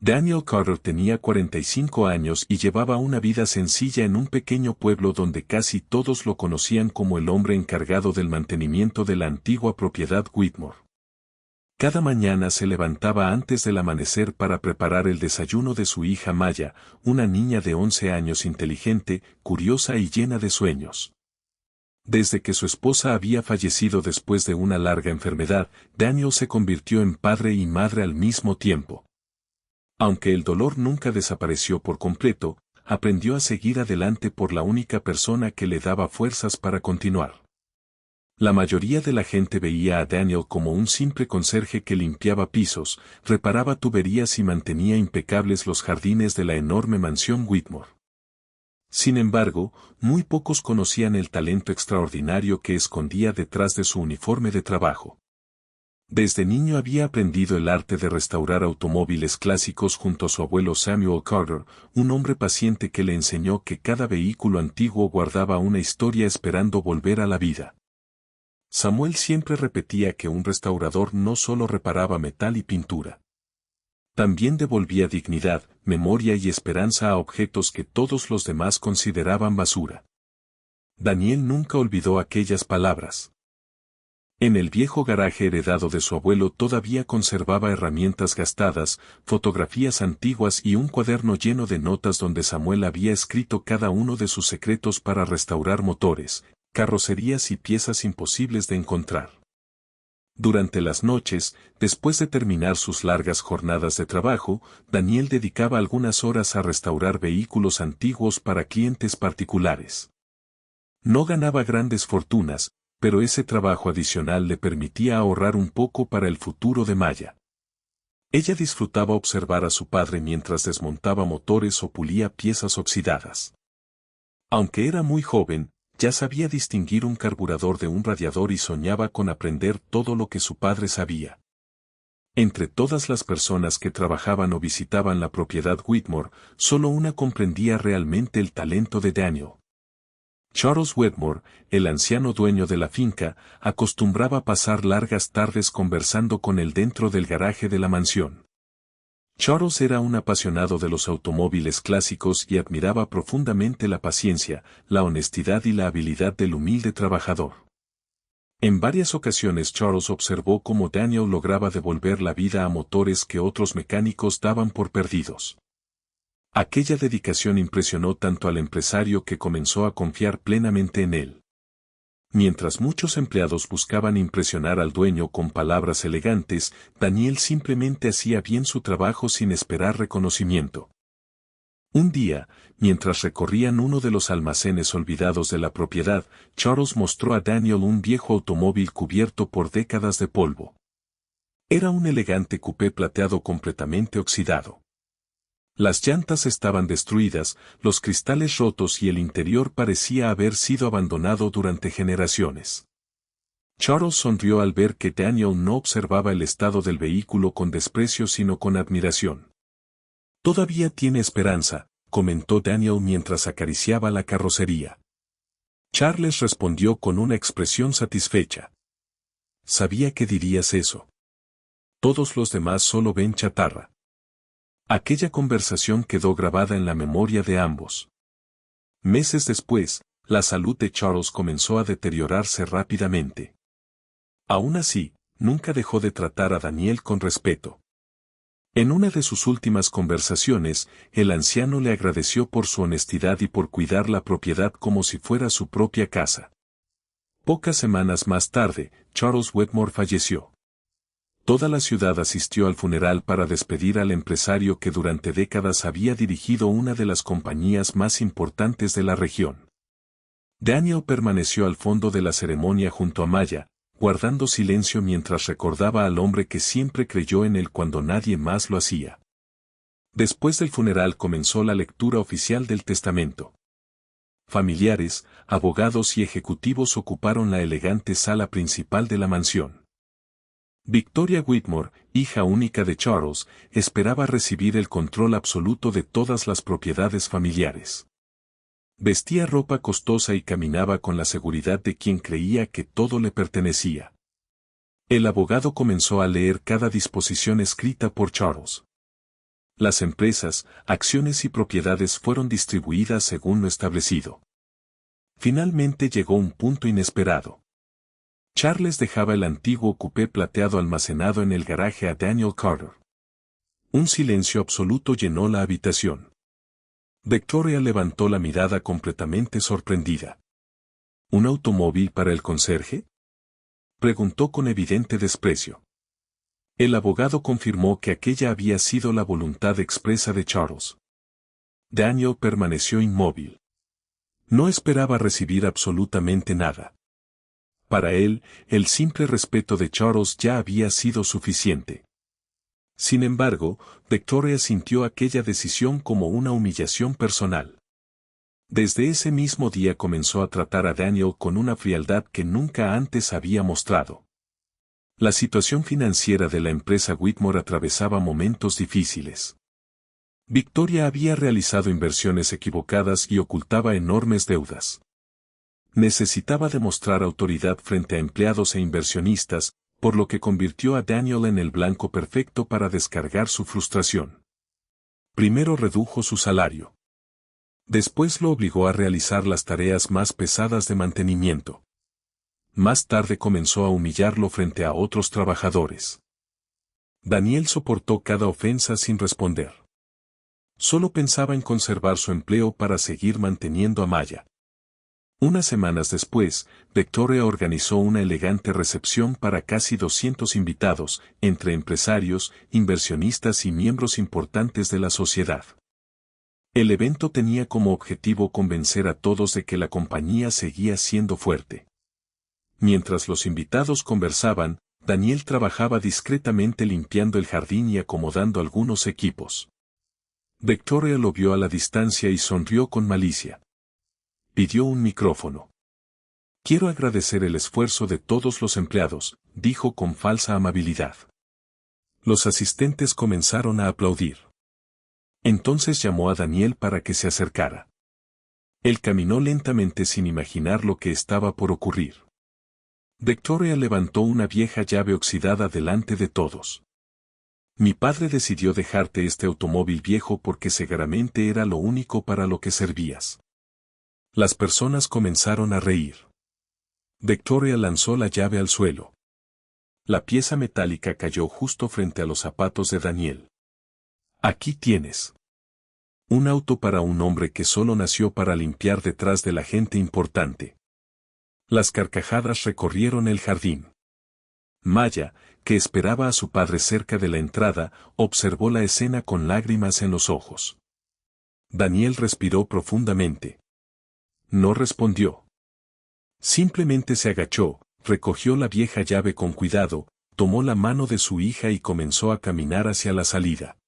Daniel Carter tenía 45 años y llevaba una vida sencilla en un pequeño pueblo donde casi todos lo conocían como el hombre encargado del mantenimiento de la antigua propiedad Whitmore. Cada mañana se levantaba antes del amanecer para preparar el desayuno de su hija Maya, una niña de 11 años inteligente, curiosa y llena de sueños. Desde que su esposa había fallecido después de una larga enfermedad, Daniel se convirtió en padre y madre al mismo tiempo. Aunque el dolor nunca desapareció por completo, aprendió a seguir adelante por la única persona que le daba fuerzas para continuar. La mayoría de la gente veía a Daniel como un simple conserje que limpiaba pisos, reparaba tuberías y mantenía impecables los jardines de la enorme mansión Whitmore. Sin embargo, muy pocos conocían el talento extraordinario que escondía detrás de su uniforme de trabajo. Desde niño había aprendido el arte de restaurar automóviles clásicos junto a su abuelo Samuel Carter, un hombre paciente que le enseñó que cada vehículo antiguo guardaba una historia esperando volver a la vida. Samuel siempre repetía que un restaurador no solo reparaba metal y pintura. También devolvía dignidad, memoria y esperanza a objetos que todos los demás consideraban basura. Daniel nunca olvidó aquellas palabras. En el viejo garaje heredado de su abuelo todavía conservaba herramientas gastadas, fotografías antiguas y un cuaderno lleno de notas donde Samuel había escrito cada uno de sus secretos para restaurar motores, carrocerías y piezas imposibles de encontrar. Durante las noches, después de terminar sus largas jornadas de trabajo, Daniel dedicaba algunas horas a restaurar vehículos antiguos para clientes particulares. No ganaba grandes fortunas, pero ese trabajo adicional le permitía ahorrar un poco para el futuro de Maya. Ella disfrutaba observar a su padre mientras desmontaba motores o pulía piezas oxidadas. Aunque era muy joven, ya sabía distinguir un carburador de un radiador y soñaba con aprender todo lo que su padre sabía. Entre todas las personas que trabajaban o visitaban la propiedad Whitmore, solo una comprendía realmente el talento de Daniel. Charles Wedmore, el anciano dueño de la finca, acostumbraba pasar largas tardes conversando con él dentro del garaje de la mansión. Charles era un apasionado de los automóviles clásicos y admiraba profundamente la paciencia, la honestidad y la habilidad del humilde trabajador. En varias ocasiones Charles observó cómo Daniel lograba devolver la vida a motores que otros mecánicos daban por perdidos. Aquella dedicación impresionó tanto al empresario que comenzó a confiar plenamente en él. Mientras muchos empleados buscaban impresionar al dueño con palabras elegantes, Daniel simplemente hacía bien su trabajo sin esperar reconocimiento. Un día, mientras recorrían uno de los almacenes olvidados de la propiedad, Charles mostró a Daniel un viejo automóvil cubierto por décadas de polvo. Era un elegante coupé plateado completamente oxidado. Las llantas estaban destruidas, los cristales rotos y el interior parecía haber sido abandonado durante generaciones. Charles sonrió al ver que Daniel no observaba el estado del vehículo con desprecio sino con admiración. «Todavía tiene esperanza», comentó Daniel mientras acariciaba la carrocería. Charles respondió con una expresión satisfecha. «Sabía que dirías eso. Todos los demás solo ven chatarra». Aquella conversación quedó grabada en la memoria de ambos. Meses después, la salud de Charles comenzó a deteriorarse rápidamente. Aún así, nunca dejó de tratar a Daniel con respeto. En una de sus últimas conversaciones, el anciano le agradeció por su honestidad y por cuidar la propiedad como si fuera su propia casa. Pocas semanas más tarde, Charles Wedmore falleció. Toda la ciudad asistió al funeral para despedir al empresario que durante décadas había dirigido una de las compañías más importantes de la región. Daniel permaneció al fondo de la ceremonia junto a Maya, guardando silencio mientras recordaba al hombre que siempre creyó en él cuando nadie más lo hacía. Después del funeral comenzó la lectura oficial del testamento. Familiares, abogados y ejecutivos ocuparon la elegante sala principal de la mansión. Victoria Whitmore, hija única de Charles, esperaba recibir el control absoluto de todas las propiedades familiares. Vestía ropa costosa y caminaba con la seguridad de quien creía que todo le pertenecía. El abogado comenzó a leer cada disposición escrita por Charles. Las empresas, acciones y propiedades fueron distribuidas según lo establecido. Finalmente llegó un punto inesperado. Charles dejaba el antiguo coupé plateado almacenado en el garaje a Daniel Carter. Un silencio absoluto llenó la habitación. Victoria levantó la mirada completamente sorprendida. ¿Un automóvil para el conserje?, preguntó con evidente desprecio. El abogado confirmó que aquella había sido la voluntad expresa de Charles. Daniel permaneció inmóvil. No esperaba recibir absolutamente nada. Para él, el simple respeto de Charles ya había sido suficiente. Sin embargo, Victoria sintió aquella decisión como una humillación personal. Desde ese mismo día comenzó a tratar a Daniel con una frialdad que nunca antes había mostrado. La situación financiera de la empresa Whitmore atravesaba momentos difíciles. Victoria había realizado inversiones equivocadas y ocultaba enormes deudas. Necesitaba demostrar autoridad frente a empleados e inversionistas, por lo que convirtió a Daniel en el blanco perfecto para descargar su frustración. Primero redujo su salario. Después lo obligó a realizar las tareas más pesadas de mantenimiento. Más tarde comenzó a humillarlo frente a otros trabajadores. Daniel soportó cada ofensa sin responder. Solo pensaba en conservar su empleo para seguir manteniendo a Maya. Unas semanas después, Victoria organizó una elegante recepción para casi 200 invitados, entre empresarios, inversionistas y miembros importantes de la sociedad. El evento tenía como objetivo convencer a todos de que la compañía seguía siendo fuerte. Mientras los invitados conversaban, Daniel trabajaba discretamente limpiando el jardín y acomodando algunos equipos. Victoria lo vio a la distancia y sonrió con malicia. Pidió un micrófono. «Quiero agradecer el esfuerzo de todos los empleados», dijo con falsa amabilidad. Los asistentes comenzaron a aplaudir. Entonces llamó a Daniel para que se acercara. Él caminó lentamente sin imaginar lo que estaba por ocurrir. Victoria levantó una vieja llave oxidada delante de todos. «Mi padre decidió dejarte este automóvil viejo porque seguramente era lo único para lo que servías». Las personas comenzaron a reír. Victoria lanzó la llave al suelo. La pieza metálica cayó justo frente a los zapatos de Daniel. «Aquí tienes. Un auto para un hombre que solo nació para limpiar detrás de la gente importante». Las carcajadas recorrieron el jardín. Maya, que esperaba a su padre cerca de la entrada, observó la escena con lágrimas en los ojos. Daniel respiró profundamente. No respondió. Simplemente se agachó, recogió la vieja llave con cuidado, tomó la mano de su hija y comenzó a caminar hacia la salida.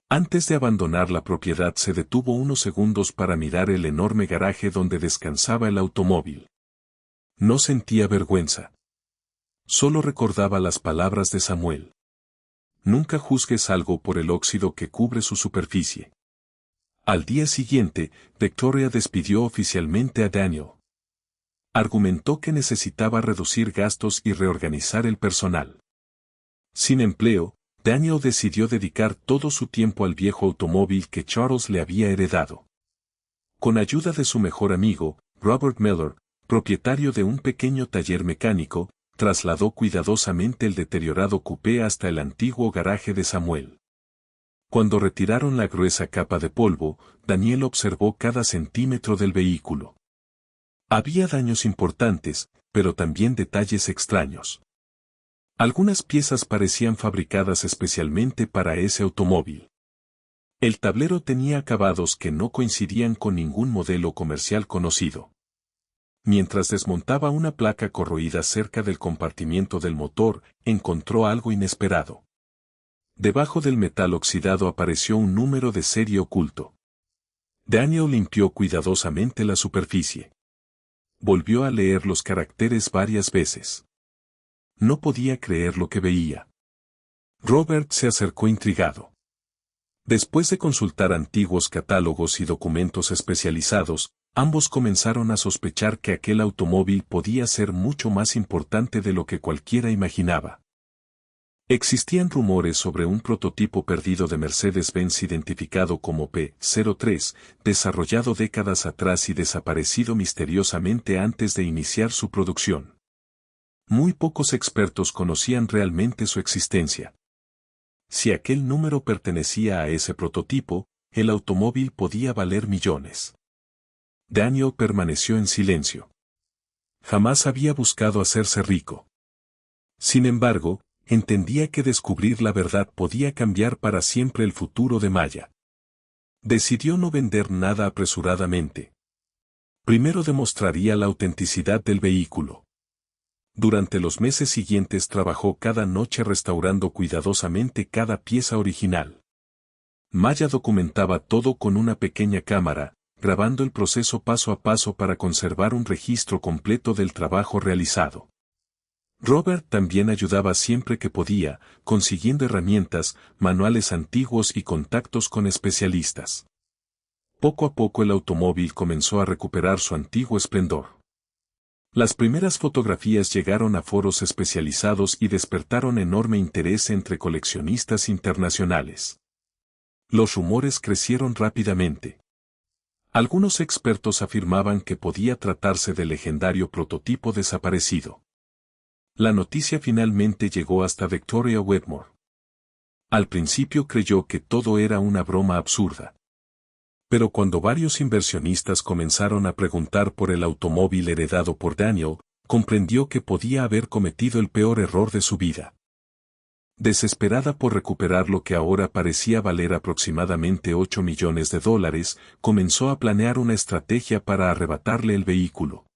Antes de abandonar la propiedad se detuvo unos segundos para mirar el enorme garaje donde descansaba el automóvil. No sentía vergüenza. Solo recordaba las palabras de Samuel. Nunca juzgues algo por el óxido que cubre su superficie. Al día siguiente, Victoria despidió oficialmente a Daniel. Argumentó que necesitaba reducir gastos y reorganizar el personal. Sin empleo, Daniel decidió dedicar todo su tiempo al viejo automóvil que Charles le había heredado. Con ayuda de su mejor amigo, Robert Miller, propietario de un pequeño taller mecánico, trasladó cuidadosamente el deteriorado coupé hasta el antiguo garaje de Samuel. Cuando retiraron la gruesa capa de polvo, Daniel observó cada centímetro del vehículo. Había daños importantes, pero también detalles extraños. Algunas piezas parecían fabricadas especialmente para ese automóvil. El tablero tenía acabados que no coincidían con ningún modelo comercial conocido. Mientras desmontaba una placa corroída cerca del compartimiento del motor, encontró algo inesperado. Debajo del metal oxidado apareció un número de serie oculto. Daniel limpió cuidadosamente la superficie. Volvió a leer los caracteres varias veces. No podía creer lo que veía. Robert se acercó intrigado. Después de consultar antiguos catálogos y documentos especializados, ambos comenzaron a sospechar que aquel automóvil podía ser mucho más importante de lo que cualquiera imaginaba. Existían rumores sobre un prototipo perdido de Mercedes-Benz identificado como P03, desarrollado décadas atrás y desaparecido misteriosamente antes de iniciar su producción. Muy pocos expertos conocían realmente su existencia. Si aquel número pertenecía a ese prototipo, el automóvil podía valer millones. Daniel permaneció en silencio. Jamás había buscado hacerse rico. Sin embargo, entendía que descubrir la verdad podía cambiar para siempre el futuro de Maya. Decidió no vender nada apresuradamente. Primero demostraría la autenticidad del vehículo. Durante los meses siguientes trabajó cada noche restaurando cuidadosamente cada pieza original. Maya documentaba todo con una pequeña cámara, grabando el proceso paso a paso para conservar un registro completo del trabajo realizado. Robert también ayudaba siempre que podía, consiguiendo herramientas, manuales antiguos y contactos con especialistas. Poco a poco el automóvil comenzó a recuperar su antiguo esplendor. Las primeras fotografías llegaron a foros especializados y despertaron enorme interés entre coleccionistas internacionales. Los rumores crecieron rápidamente. Algunos expertos afirmaban que podía tratarse del legendario prototipo desaparecido. La noticia finalmente llegó hasta Victoria Wedmore. Al principio creyó que todo era una broma absurda. Pero cuando varios inversionistas comenzaron a preguntar por el automóvil heredado por Daniel, comprendió que podía haber cometido el peor error de su vida. Desesperada por recuperar lo que ahora parecía valer aproximadamente $8 millones, comenzó a planear una estrategia para arrebatarle el vehículo.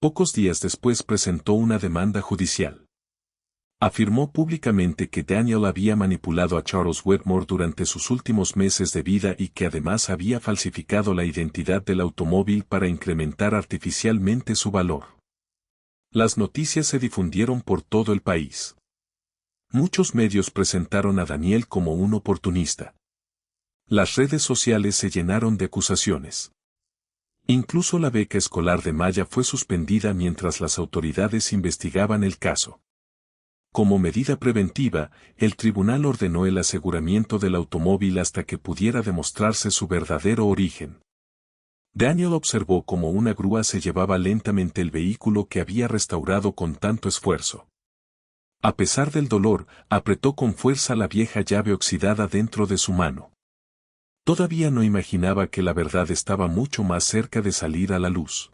Pocos días después presentó una demanda judicial. Afirmó públicamente que Daniel había manipulado a Charles Wedmore durante sus últimos meses de vida y que además había falsificado la identidad del automóvil para incrementar artificialmente su valor. Las noticias se difundieron por todo el país. Muchos medios presentaron a Daniel como un oportunista. Las redes sociales se llenaron de acusaciones. Incluso la beca escolar de Maya fue suspendida mientras las autoridades investigaban el caso. Como medida preventiva, el tribunal ordenó el aseguramiento del automóvil hasta que pudiera demostrarse su verdadero origen. Daniel observó cómo una grúa se llevaba lentamente el vehículo que había restaurado con tanto esfuerzo. A pesar del dolor, apretó con fuerza la vieja llave oxidada dentro de su mano. Todavía no imaginaba que la verdad estaba mucho más cerca de salir a la luz.